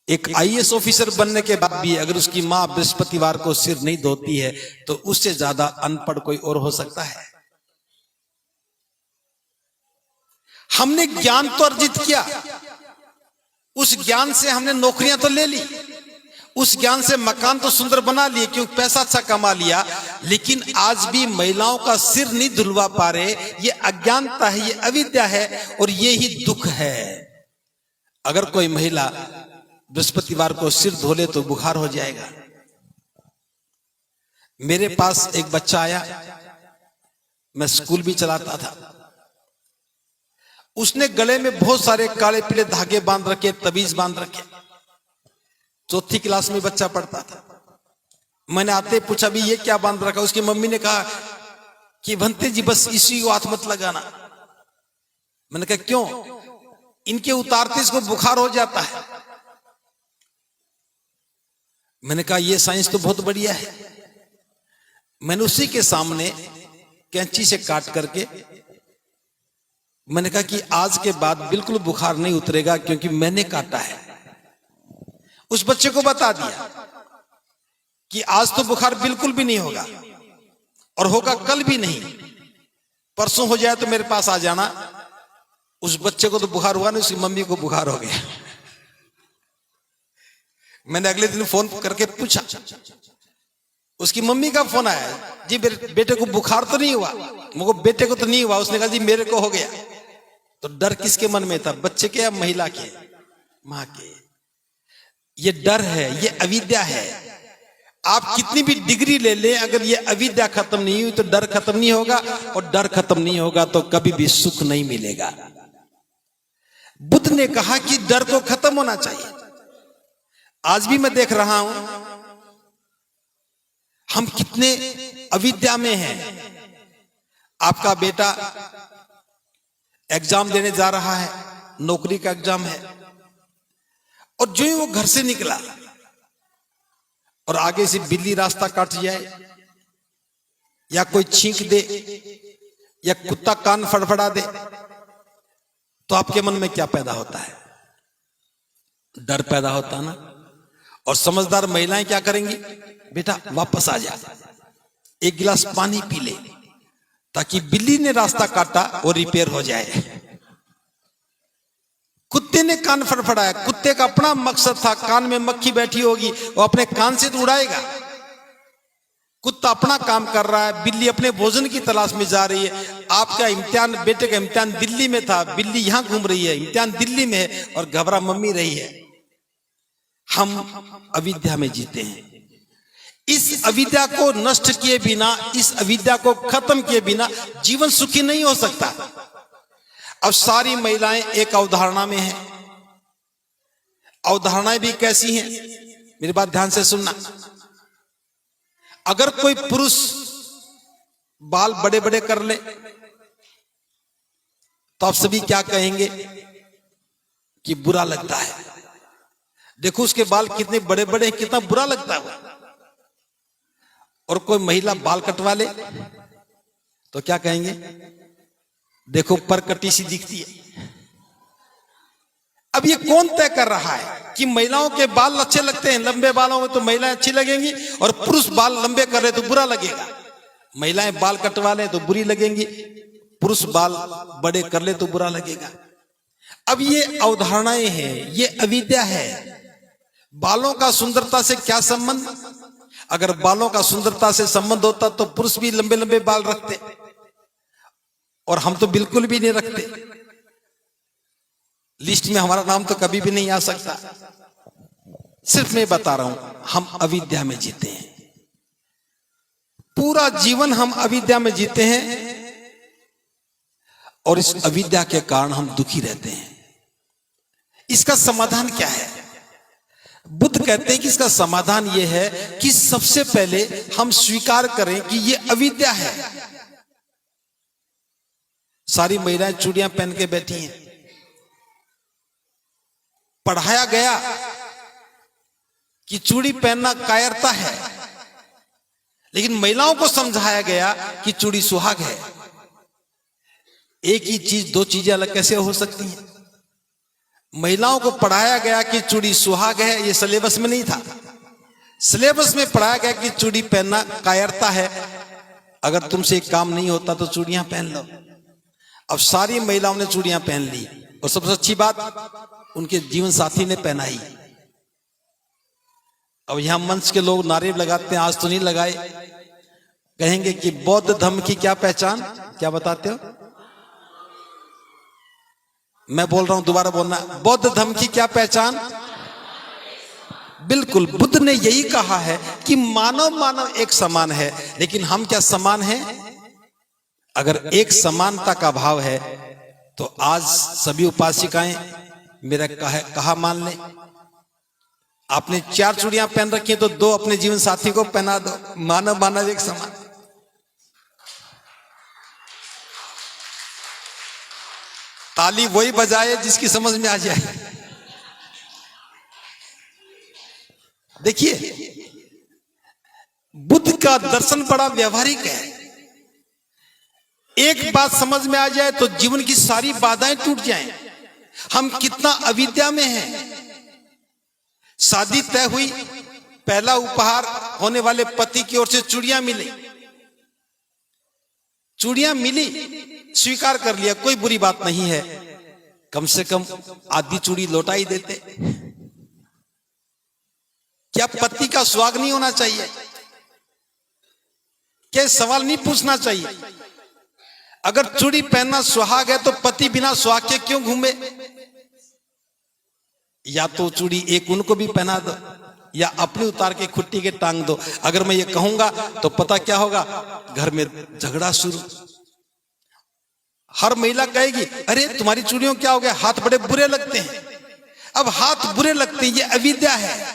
एक IAS officer बनने के बाद भी अगर उसकी मां बृहस्पतिवार को सिर नहीं धोती है तो उससे ज्यादा अनपढ़ कोई और हो सकता है। हमने ज्ञान तो अर्जित किया, उस ज्ञान से हमने नौकरियां तो ले ली, उस ज्ञान से मकान तो सुंदर बना लिए क्योंकि पैसा अच्छा कमा लिया, लेकिन आज भी महिलाओं का सिर नहीं धुलवा पा रहे। ये अज्ञानता है, ये अविद्या है और ये ही दुख है। अगर कोई महिला बृहस्पतिवार को सिर धोले तो बुखार हो जाएगा। मेरे पास एक बच्चा आया, मैं स्कूल भी चलाता था। उसने गले में बहुत सारे काले पीले धागे बांध रखे, तबीज बांध रखे। चौथी क्लास में बच्चा पढ़ता था। मैंने आते पूछा भी ये क्या बांध रखा। उसकी मम्मी ने कहा कि भंते जी बस इसी को हाथ मत लगाना। मैंने कहा क्यों? इनके उतारते इसको बुखार हो जाता है। मैंने कहा ये साइंस तो बहुत बढ़िया है। मैंने उसी के सामने कैंची से काट करके मैंने कहा कि आज के बाद बिल्कुल बुखार नहीं उतरेगा क्योंकि मैंने काटा है। उस बच्चे को बता दिया कि आज तो बुखार बिल्कुल भी नहीं होगा और होगा कल भी नहीं, परसों हो जाए तो मेरे पास आ जाना। उस बच्चे को तो बुखार हुआ नहीं, उसकी मम्मी को बुखार हो गया। मैंने अगले दिन फोन करके पूछा, उसकी मम्मी का फोन आया, जी मेरे बेटे को बुखार तो नहीं हुआ? मुझको बेटे को तो नहीं हुआ। उसने कहा जी मेरे को हो गया। तो डर किसके मन में था, बच्चे के या महिला के? मां के। ये डर है, ये अविद्या है। आप कितनी भी डिग्री ले लें, अगर ये अविद्या खत्म नहीं हुई तो डर खत्म नहीं होगा, और डर खत्म नहीं होगा तो कभी भी सुख नहीं मिलेगा। बुद्ध ने कहा कि डर को खत्म होना चाहिए। आज भी मैं देख रहा हूं हम कितने अविद्या में हैं। आपका बेटा एग्जाम देने जा रहा है, नौकरी का एग्जाम है, और जो ही वो घर से निकला और आगे से बिल्ली रास्ता काट जाए या कोई छींक दे या कुत्ता कान फड़फड़ा दे तो आपके मन में क्या पैदा होता है? डर पैदा होता ना। और समझदार महिलाएं क्या करेंगी? बेटा वापस आ जा, एक गिलास पानी पी ले, ताकि बिल्ली ने रास्ता काटा वो रिपेयर हो जाए। कुत्ते ने कान फड़फड़ाया, कुत्ते का अपना मकसद था, कान में मक्खी बैठी होगी, वो अपने कान से तो उड़ाएगा। कुत्ता अपना काम कर रहा है, बिल्ली अपने भोजन की तलाश में जा रही है। आपका इम्तिहान, बेटे का इम्तिहान दिल्ली में था, बिल्ली यहां घूम रही है, इम्तिहान दिल्ली में है और घबरा मम्मी रही है। हम अविद्या में जीते हैं। इस अविद्या को नष्ट किए बिना, इस अविद्या को खत्म किए बिना जीवन सुखी नहीं हो सकता। अब सारी महिलाएं एक अवधारणा में हैं। अवधारणाएं भी कैसी हैं? मेरी बात ध्यान से सुनना। अगर कोई पुरुष बाल बड़े बड़े कर ले तो आप सभी क्या कहेंगे कि बुरा लगता है। देखो उसके बाल कितने बड़े बड़े हैं, कितना बुरा लगता है। और कोई महिला बाल कटवा ले तो क्या कहेंगे? देखो परकटी सी दिखती है। अब ये कौन तय कर रहा है कि महिलाओं के बाल अच्छे लगते हैं? लंबे बालों में तो महिलाएं अच्छी लगेंगी और पुरुष बाल लंबे कर रहे तो बुरा लगेगा। महिलाएं बाल कटवा ले तो बुरी लगेंगी, पुरुष बाल बड़े कर ले तो बुरा लगेगा। अब ये अवधारणाएं हैं, ये अविद्या है। बालों का सुंदरता से क्या संबंध? अगर बालों का सुंदरता से संबंध होता तो पुरुष भी लंबे लंबे बाल रखते, और हम तो बिल्कुल भी नहीं रखते। लिस्ट में हमारा नाम तो कभी भी नहीं आ सकता। सिर्फ मैं बता रहा हूं, हम अविद्या में जीते हैं। पूरा जीवन हम अविद्या में जीते हैं और इस अविद्या के कारण हम दुखी रहते हैं। इसका समाधान क्या है? बुद्ध कहते हैं कि इसका समाधान यह है कि सबसे पहले हम स्वीकार करें कि यह अविद्या है। सारी महिलाएं चूड़ियां पहन के बैठी हैं। पढ़ाया गया कि चूड़ी पहनना कायरता है, लेकिन महिलाओं को समझाया गया कि चूड़ी सुहाग है। एक ही चीज, दो चीजें अलग कैसे हो सकती हैं? महिलाओं को पढ़ाया गया कि चूड़ी सुहाग है, ये सिलेबस में नहीं था। सिलेबस में पढ़ाया गया कि चूड़ी पहनना कायरता है, अगर तुमसे एक काम नहीं होता तो चूड़ियां पहन लो। अब सारी महिलाओं ने चूड़ियां पहन ली, और सबसे अच्छी बात उनके जीवन साथी ने पहनाई। अब यहां मंच के लोग नारे लगाते हैं, आज तो नहीं लगाए, कहेंगे कि बौद्ध धर्म की क्या पहचान, क्या बताते हो? मैं बोल रहा हूं, दोबारा बोलना, बौद्ध धर्म की क्या पहचान? बिल्कुल, बुद्ध ने यही कहा है कि मानव मानव एक समान है, लेकिन हम क्या समान हैं? अगर एक समानता का भाव है तो आज सभी उपासिकाएं मेरा कहा मान लें। आपने 4 चूड़ियां पहन रखी हैं तो 2 अपने जीवन साथी को पहना दो, मानव मानव एक समान। ताली वही बजाए जिसकी समझ में आ जाए। देखिए, बुद्ध का दर्शन बड़ा व्यवहारिक है। एक बात समझ में आ जाए तो जीवन की सारी बाधाएं टूट जाएं। हम कितना अविद्या में हैं। शादी तय हुई, पहला उपहार होने वाले पति की ओर से चूड़ियां मिली, चूड़ियां मिली, स्वीकार कर लिया, कोई बुरी बात नहीं है, कम से कम आधी चूड़ी लौटा ही देते। क्या पति का सुहाग नहीं होना चाहिए? क्या सवाल नहीं पूछना चाहिए? अगर चूड़ी पहनना सुहाग है तो पति बिना सुहाग के क्यों घूमे? या तो चूड़ी एक उनको भी पहना दो, या अपने उतार के खुट्टी के टांग दो। अगर मैं ये कहूंगा तो पता क्या होगा? घर में झगड़ा शुरू। हर महिला कहेगी, अरे तुम्हारी चूड़ियों क्या हो गया, हाथ बड़े बुरे लगते हैं। अब हाथ बुरे लगते हैं, ये अविद्या है।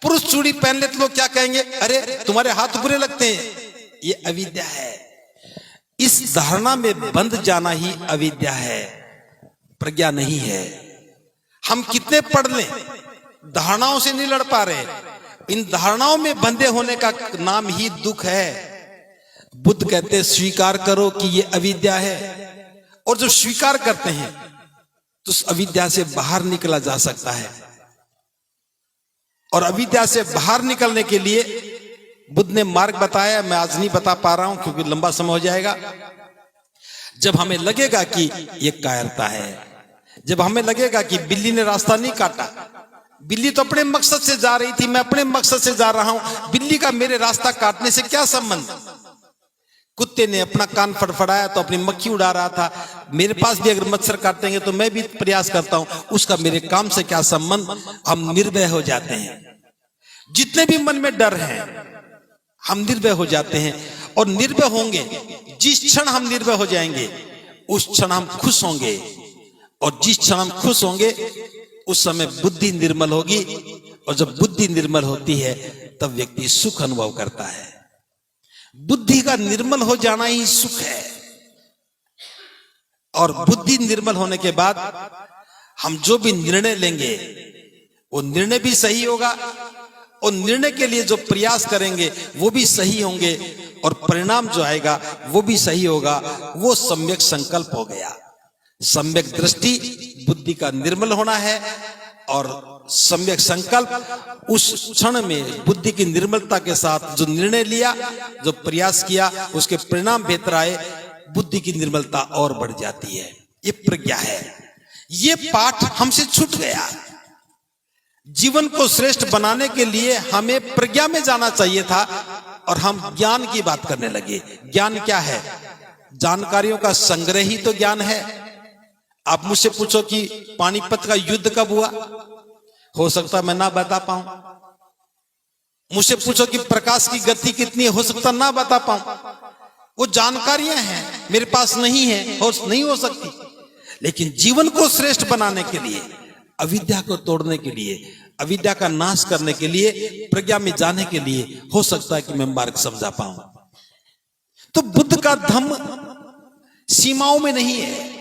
पुरुष चूड़ी पहन ले तो लोग क्या कहेंगे, अरे तुम्हारे हाथ बुरे लगते हैं, ये अविद्या है। इस धारणा में बंध जाना ही अविद्या है, प्रज्ञा नहीं है। हम कितने पढ़ लें, धारणाओं से नहीं लड़ पा रहे। इन धारणाओं में बंधे होने का नाम ही दुख है। बुद्ध कहते स्वीकार करो कि ये अविद्या है, और जो स्वीकार करते हैं तो उस अविद्या से बाहर निकला जा सकता है। और अविद्या से बाहर निकलने के लिए बुद्ध ने मार्ग बताया, मैं आज नहीं बता पा रहा हूं क्योंकि लंबा समय हो जाएगा। जब हमें लगेगा कि ये कायरता है, जब हमें लगेगा कि बिल्ली ने रास्ता नहीं काटा, बिल्ली तो अपने मकसद से जा रही थी, मैं अपने मकसद से जा रहा हूं, बिल्ली का मेरे रास्ता काटने से क्या संबंध? कुत्ते ने अपना कान फड़फड़ाया तो अपनी मक्खी उड़ा रहा था, मेरे पास भी अगर मच्छर काटेंगे तो मैं भी प्रयास करता हूं, उसका मेरे काम से क्या संबंध? हम निर्भय हो जाते हैं। जितने भी मन में डर हैं हम निर्भय हो जाते हैं, और निर्भय होंगे, जिस क्षण हम निर्भय हो जाएंगे उस क्षण हम खुश होंगे, और जिस क्षण हम खुश होंगे उस समय बुद्धि निर्मल होगी, और जब बुद्धि निर्मल होती है तब व्यक्ति सुख अनुभव करता है। बुद्धि का निर्मल हो जाना ही सुख है। और बुद्धि निर्मल होने के बाद हम जो भी निर्णय लेंगे वो निर्णय भी सही होगा, और निर्णय के लिए जो प्रयास करेंगे वो भी सही होंगे, और परिणाम जो आएगा वो भी सही होगा। वो सम्यक संकल्प हो गया। सम्यक दृष्टि बुद्धि का निर्मल होना है, और सम्यक संकल्प उस क्षण में बुद्धि की निर्मलता के साथ जो निर्णय लिया, जो प्रयास किया, उसके परिणाम बेहतर आए, बुद्धि की निर्मलता और बढ़ जाती है। ये प्रज्ञा है। ये पाठ हमसे छूट गया। जीवन को श्रेष्ठ बनाने के लिए हमें प्रज्ञा में जाना चाहिए था, और हम ज्ञान की बात करने लगे। ज्ञान क्या है? जानकारियों का संग्रह ही तो ज्ञान है। आप मुझसे पूछो कि पानीपत का युद्ध कब हुआ, हो सकता मैं ना बता पाऊं। मुझसे पूछो कि प्रकाश की गति कितनी है, हो सकता ना बता पाऊं। वो जानकारियां हैं, मेरे पास नहीं है, नहीं हो सकती। लेकिन जीवन को श्रेष्ठ बनाने के लिए, अविद्या को तोड़ने के लिए, अविद्या का नाश करने के लिए, प्रज्ञा में जाने के लिए हो सकता है कि मैं मार्ग समझा पाऊं। तो बुद्ध का धम्म सीमाओं में नहीं है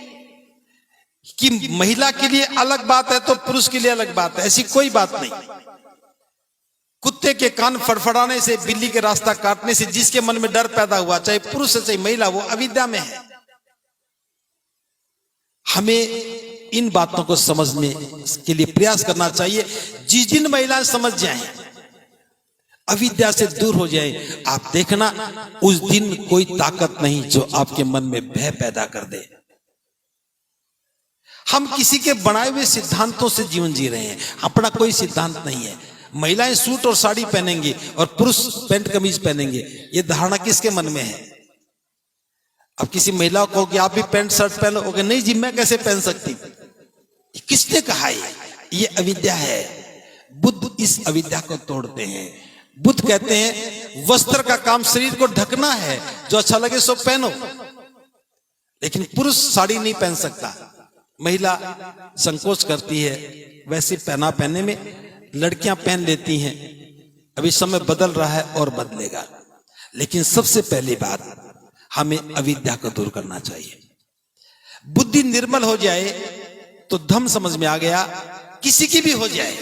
कि महिला के लिए अलग बात है तो पुरुष के लिए अलग बात है, ऐसी कोई बात नहीं। कुत्ते के कान फड़फड़ाने से, बिल्ली के रास्ता काटने से जिसके मन में डर पैदा हुआ, चाहे पुरुष है चाहे महिला, वो अविद्या में है। हमें इन बातों को समझने के लिए प्रयास करना चाहिए। जिस दिन महिलाएं समझ जाएं, अविद्या से दूर हो जाए, आप देखना उस दिन कोई ताकत नहीं जो आपके मन में भय पैदा कर दे। हम किसी के बनाए हुए सिद्धांतों से जीवन जी रहे हैं, अपना कोई सिद्धांत नहीं है। महिलाएं सूट और साड़ी पहनेंगी और पुरुष पैंट कमीज पहनेंगे, ये धारणा किसके मन में है? अब किसी महिला को कि आप भी पैंट शर्ट पहनो, ओके नहीं जी मैं कैसे पहन सकती? किसने कहा? ये अविद्या है। बुद्ध इस अविद्या को तोड़ते हैं। बुद्ध कहते हैं वस्त्र का काम शरीर को ढकना है, जो अच्छा लगे सो पहनो, लेकिन पुरुष साड़ी नहीं पहन सकता। महिला संकोच करती है, वैसे पहनने में लड़कियां पहन लेती हैं। अभी समय बदल रहा है और बदलेगा, लेकिन सबसे पहली बात हमें अविद्या को दूर करना चाहिए। बुद्धि निर्मल हो जाए तो धम्म समझ में आ गया, किसी की भी हो जाए